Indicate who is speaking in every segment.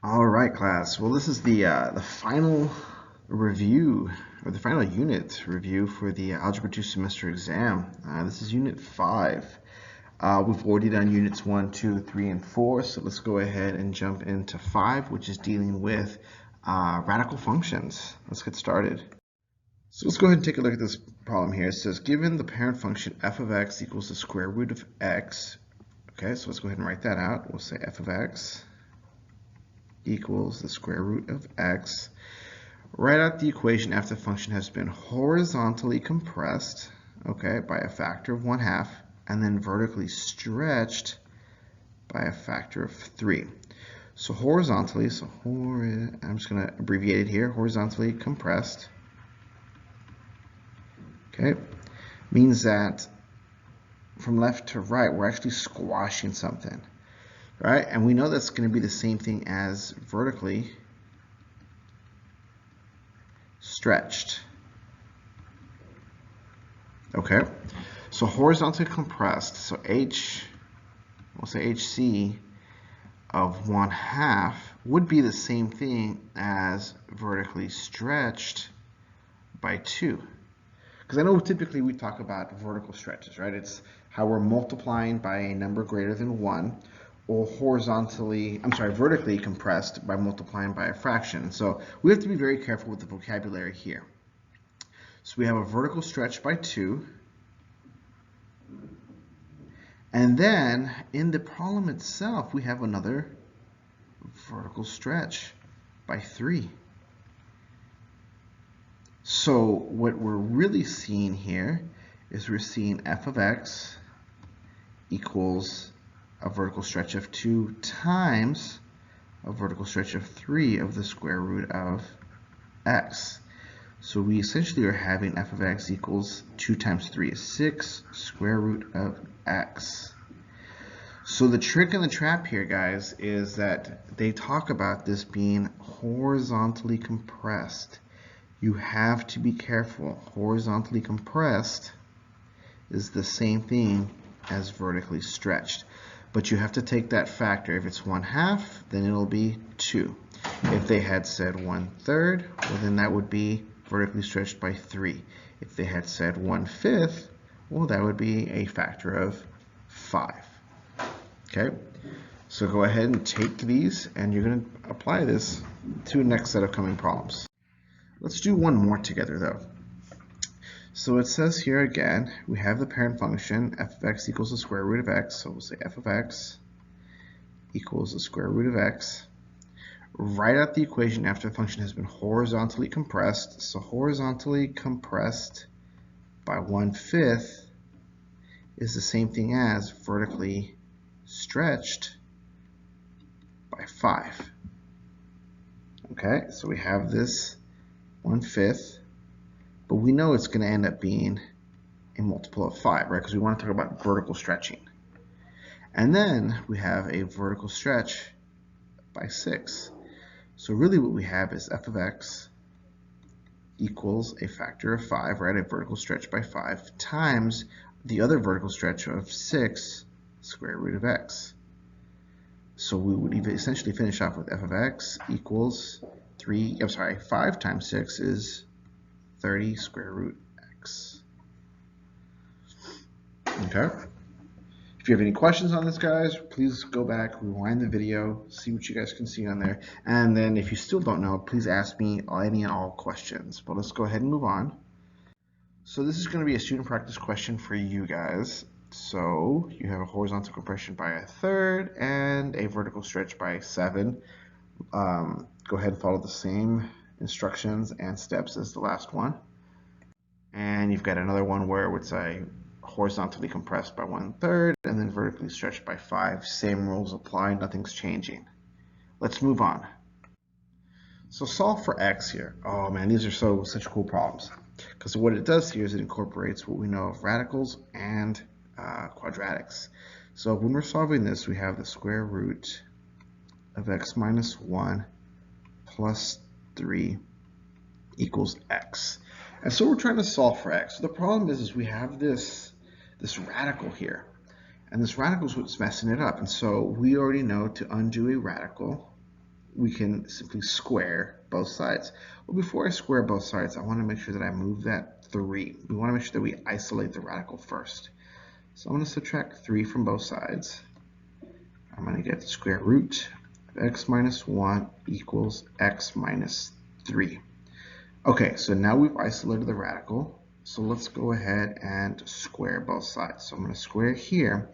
Speaker 1: All right, class. Well, this is the final review or the final unit review for the Algebra 2 semester exam. This is Unit 5. We've already done Units 1, 2, 3, and 4, so let's go ahead and jump into 5, which is dealing with radical functions. Let's get started. So let's go ahead and take a look at this problem here. It says, given the parent function f of x equals the square root of x. Okay, so let's go ahead and write that out. We'll say f of x equals the square root of x. Write out the equation after the function has been horizontally compressed, okay, by a factor of 1/2, and then vertically stretched by a factor of 3. So horizontally, I'm just going to abbreviate it here, horizontally compressed, okay, means that from left to right, we're actually squashing something, right? And we know that's going to be the same thing as vertically stretched. Okay, so horizontally compressed, so we'll say HC of 1/2 would be the same thing as vertically stretched by 2. Because I know typically we talk about vertical stretches, right? It's how we're multiplying by a number greater than 1, or vertically compressed by multiplying by a fraction. So we have to be very careful with the vocabulary here. So we have a vertical stretch by 2. And then in the problem itself, we have another vertical stretch by 3. So what we're really seeing here is we're seeing f of x equals a vertical stretch of 2 times a vertical stretch of 3 of the square root of x. So we essentially are having f of x equals 2 times 3 is 6 square root of x. So the trick in the trap here, guys, is that they talk about this being horizontally compressed. You have to be careful. Horizontally compressed is the same thing as vertically stretched. But you have to take that factor. If it's 1/2, then it'll be 2. If they had said 1/3, well, then that would be vertically stretched by 3. If they had said 1/5, well, that would be a factor of 5. Okay, so go ahead and take these, and you're going to apply this to the next set of coming problems. Let's do one more together, though. So it says here again, we have the parent function, f of x equals the square root of x. So we'll say f of x equals the square root of x. Write out the equation after the function has been horizontally compressed. So horizontally compressed by 1/5 is the same thing as vertically stretched by 5. Okay, so we have this 1/5, but we know it's going to end up being a multiple of 5, right? Because we want to talk about vertical stretching. And then we have a vertical stretch by 6. So really what we have is f of x equals a factor of 5, right? A vertical stretch by 5 times the other vertical stretch of 6 square root of x. So we would essentially finish off with f of x equals 5 times 6 is 30 square root x. Okay. If you have any questions on this, guys, please go back, rewind the video, see what you guys can see on there. And then if you still don't know, please ask me any and all questions. But let's go ahead and move on. So this is going to be a student practice question for you guys. So you have a horizontal compression by 1/3 and a vertical stretch by 7. Go ahead and follow the same instructions and steps as the last one. And you've got another one where it's a horizontally compressed by 1/3 and then vertically stretched by 5. Same rules apply, nothing's changing. Let's move on. So solve for x here. Oh man, these are such cool problems. Because what it does here is it incorporates what we know of radicals and quadratics. So when we're solving this, we have the square root of x minus 1 plus 3 equals x. And so we're trying to solve for x. So the problem is we have this radical here. And this radical is what's messing it up. And so we already know to undo a radical, we can simply square both sides. Well, before I square both sides, I want to make sure that I move that 3. We want to make sure that we isolate the radical first. So I'm going to subtract 3 from both sides. I'm going to get the square root of x minus 1 equals x minus 3. Okay, so now we've isolated the radical. So let's go ahead and square both sides. So I'm going to square here.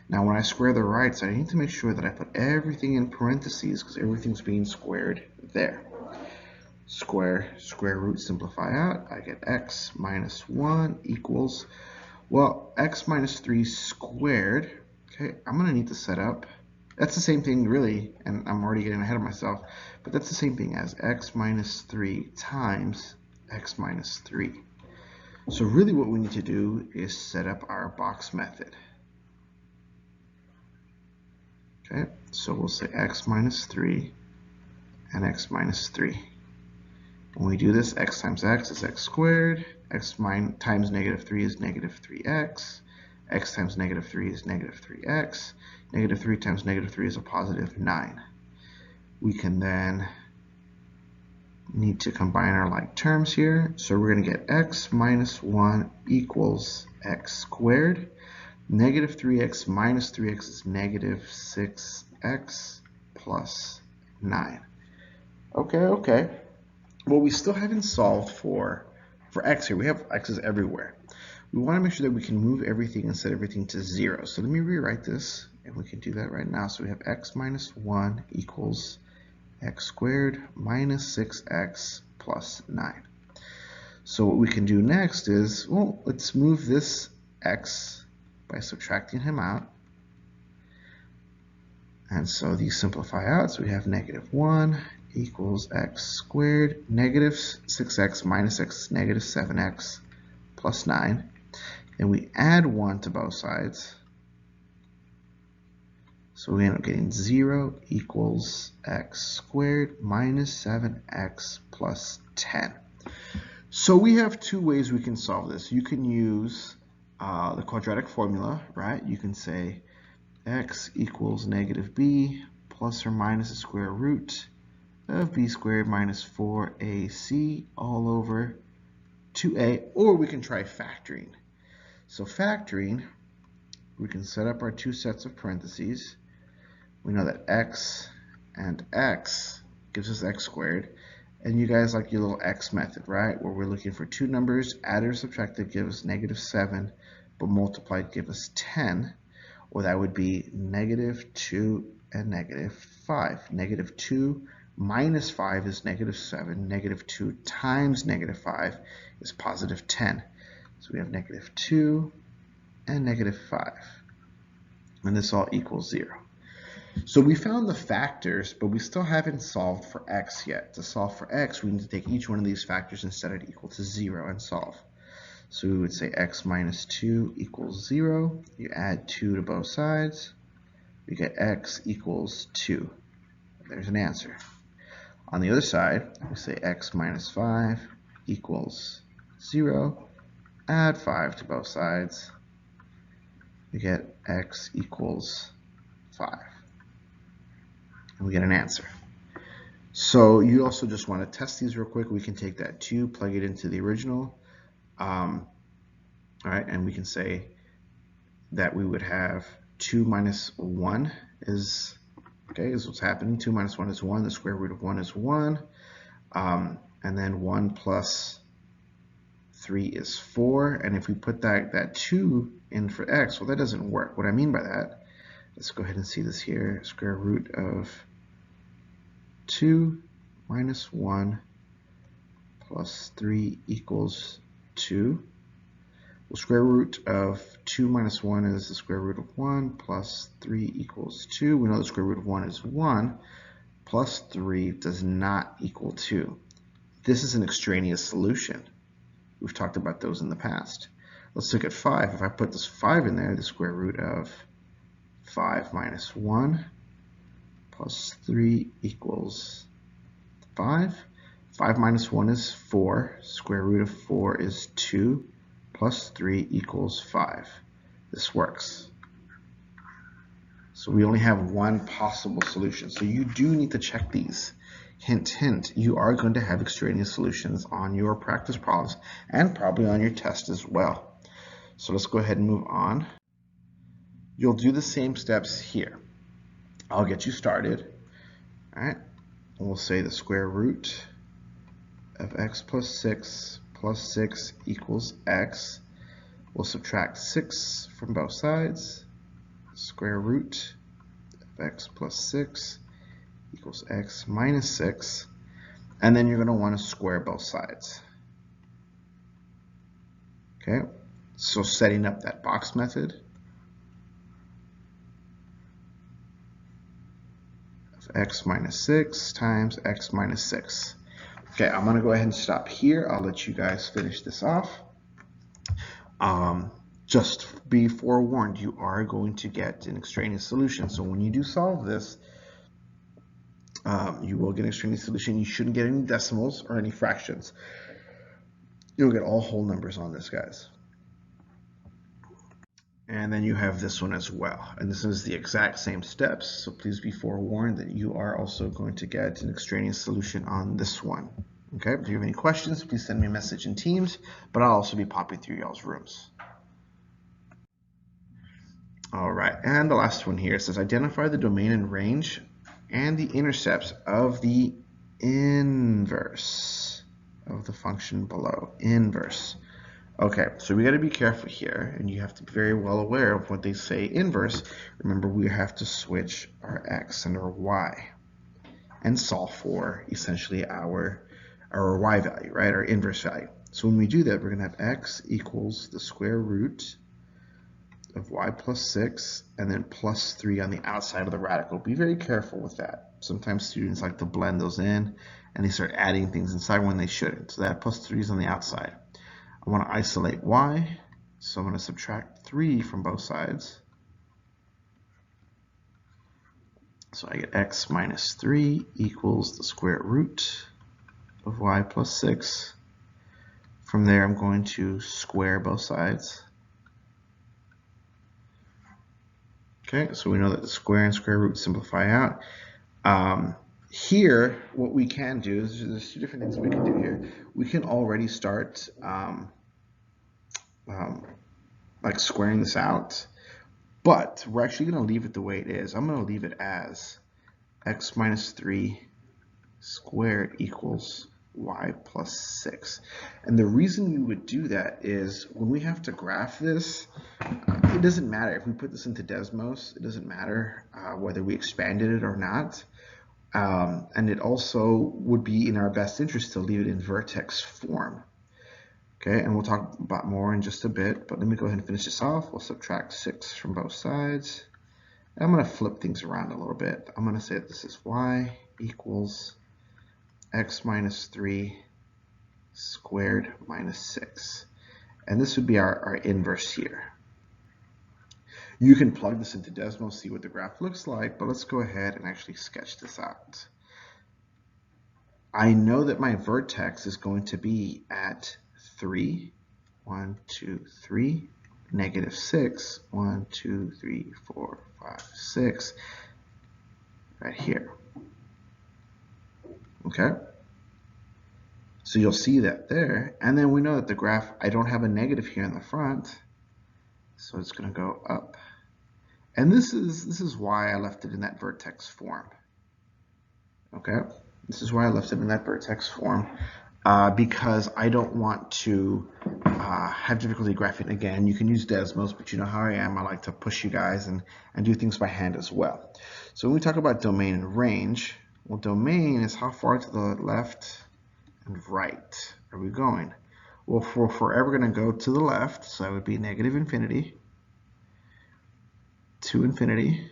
Speaker 1: Now when I square the right side, I need to make sure that I put everything in parentheses because everything's being squared there. Square root, simplify out. I get x minus 1 equals, well, x minus 3 squared. Okay, I'm going to need to set up, that's the same thing really, and I'm already getting ahead of myself, but that's the same thing as x minus 3 times x minus 3. So really what we need to do is set up our box method. Okay, so we'll say x minus 3 and x minus 3. When we do this, x times x is x squared, x times negative 3 is negative 3x, x times negative 3 is negative 3x, negative 3 times negative 3 is a positive 9. We can then need to combine our like terms here. So we're going to get x minus 1 equals x squared. Negative 3x minus 3x is negative 6x plus 9. Okay. Well, we still haven't solved for x here. We have x's everywhere. We want to make sure that we can move everything and set everything to 0. So let me rewrite this, and we can do that right now. So we have x minus 1 equals x squared minus 6x plus 9. So what we can do next is, well, let's move this x by subtracting him out. And so these simplify out. So we have negative 1 equals x squared, negative 6x minus x is negative 7x plus 9. And we add 1 to both sides. So we end up getting 0 equals x squared minus 7x plus 10. So we have two ways we can solve this. You can use the quadratic formula, right? You can say x equals negative b plus or minus the square root of b squared minus 4ac all over 2a, or we can try factoring. So factoring, we can set up our two sets of parentheses. We know that x and x gives us x squared, and you guys like your little x method, right? Where we're looking for two numbers, added or subtracted give us negative 7, but multiplied give us 10. Or that would be negative 2 and negative 5. Negative 2 minus 5 is negative 7. Negative 2 times negative 5 is positive 10. So we have negative 2 and negative 5. And this all equals 0. So we found the factors, but we still haven't solved for x yet. To solve for x, we need to take each one of these factors and set it equal to 0 and solve. So we would say x minus 2 equals 0. You add 2 to both sides. We get x equals 2. There's an answer. On the other side, we say x minus 5 equals 0. Add 5 to both sides. We get x equals 5. And we get an answer. So you also just want to test these real quick. We can take that 2, plug it into the original. All right, and we can say that we would have 2 minus 1 is, okay, is what's happening. 2 minus 1 is 1. The square root of 1 is 1. And then 1 plus 3 is 4. And if we put that 2 in for x, well, that doesn't work. What I mean by that, let's go ahead and see this here. Square root of 2 minus 1 plus 3 equals 2. Well, square root of 2 minus 1 is the square root of 1 plus 3 equals 2. We know the square root of 1 is 1 plus 3 does not equal 2. This is an extraneous solution. We've talked about those in the past. Let's look at 5. If I put this 5 in there, the square root of 5 minus 1 plus 3 equals 5. 5 minus 1 is 4. Square root of 4 is 2. Plus 3 equals 5. This works. So we only have one possible solution. So you do need to check these. Hint, hint, you are going to have extraneous solutions on your practice problems and probably on your test as well. So let's go ahead and move on. You'll do the same steps here. I'll get you started. All right, and we'll say the square root of x plus 6 equals x. We'll subtract 6 from both sides. Square root of x plus 6 equals x minus 6. And then you're going to want to square both sides. Okay, so setting up that box method of x minus 6 times x minus 6. Okay, I'm going to go ahead and stop here. I'll let you guys finish this off. Just be forewarned, you are going to get an extraneous solution. So when you do solve this, you will get an extraneous solution. You shouldn't get any decimals or any fractions. You'll get all whole numbers on this, guys. And then you have this one as well. And this is the exact same steps. So please be forewarned that you are also going to get an extraneous solution on this one. Okay, if you have any questions, please send me a message in Teams, but I'll also be popping through y'all's rooms. All right, and the last one here says identify the domain and range and the intercepts of the inverse of the function below. Inverse. Okay, so we got to be careful here, and you have to be very well aware of what they say inverse. Remember, we have to switch our x and our y and solve for essentially our y value, right? Our inverse value. So when we do that, we're going to have x equals the square root of y plus 6 and then plus 3 on the outside of the radical. Be very careful with that. Sometimes students like to blend those in and they start adding things inside when they shouldn't. So that plus 3 is on the outside. I want to isolate y, so I'm going to subtract 3 from both sides. So I get x minus 3 equals the square root of y plus 6. From there, I'm going to square both sides. Okay, so we know that the square and square root simplify out. Here, what we can do is there's two different things we can do here. We can already start like squaring this out, but we're actually going to leave it the way it is. I'm going to leave it as x minus 3 squared equals y plus 6. And the reason we would do that is when we have to graph this, it doesn't matter if we put this into Desmos, it doesn't matter whether we expanded it or not. And it also would be in our best interest to leave it in vertex form. Okay, and we'll talk about more in just a bit, but let me go ahead and finish this off. We'll subtract 6 from both sides. And I'm going to flip things around a little bit. I'm going to say that this is y equals x minus 3 squared minus 6. And this would be our inverse here. You can plug this into Desmos, see what the graph looks like, but let's go ahead and actually sketch this out. I know that my vertex is going to be at 3, 1, 2, 3, negative 6, 1, 2, 3, 4, 5, 6, right here. Okay? So you'll see that there, and then we know that the graph, I don't have a negative here in the front, so it's going to go up. And this is why I left it in that vertex form. Okay, this is why I left it in that vertex form, because I don't want to have difficulty graphing again. You can use Desmos, but you know how I am. I like to push you guys and do things by hand as well. So when we talk about domain and range, well, domain is how far to the left and right are we going? Well, we're forever going to go to the left, so that would be negative infinity to infinity,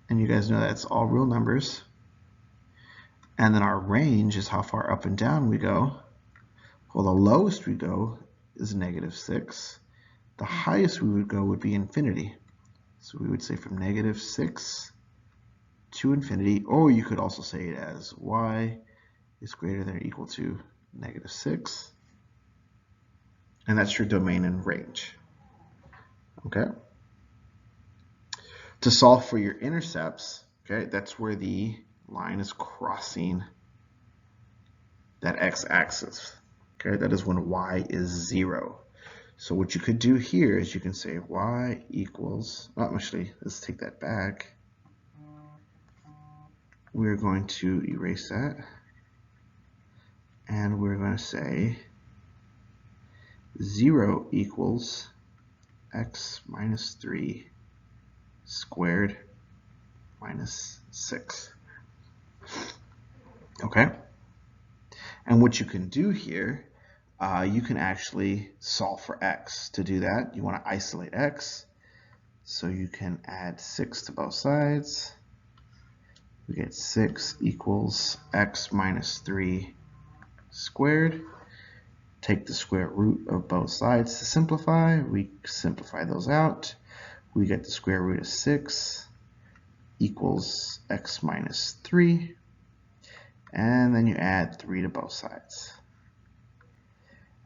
Speaker 1: and you guys know that's all real numbers. And then our range is how far up and down we go. Well, the lowest we go is negative 6. The highest we would go would be infinity. So we would say from negative 6 to infinity, or you could also say it as y is greater than or equal to negative 6. And that's your domain and range. Okay? To solve for your intercepts, okay, that's where the line is crossing that x-axis. Okay, that is when y is 0. So what you could do here is you can say y equals, actually, let's take that back. We're going to erase that. And we're going to say 0 equals x minus 3 squared minus 6. Okay? And what you can do here, you can actually solve for x. To do that, you want to isolate x. So you can add 6 to both sides. We get 6 equals x minus 3 squared. Take the square root of both sides to simplify. We simplify those out. We get the square root of 6 equals x minus 3. And then you add 3 to both sides.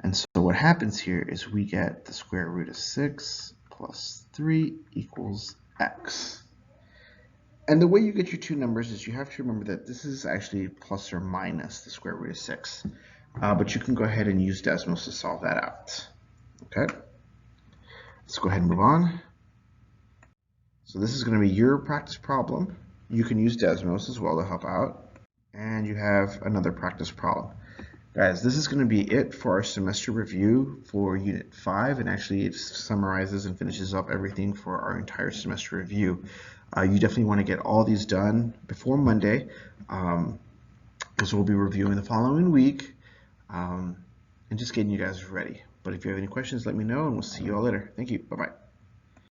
Speaker 1: And so what happens here is we get the square root of 6 plus 3 equals x. And the way you get your two numbers is you have to remember that this is actually plus or minus the square root of 6. But you can go ahead and use Desmos to solve that out. Okay? Let's go ahead and move on. So this is going to be your practice problem. You can use Desmos as well to help out. And you have another practice problem. Guys, this is going to be it for our semester review for Unit 5, and actually it summarizes and finishes up everything for our entire semester review. You definitely want to get all these done before Monday, because we'll be reviewing the following week, and just getting you guys ready. But if you have any questions, let me know, and we'll see you all later. Thank you. Bye-bye.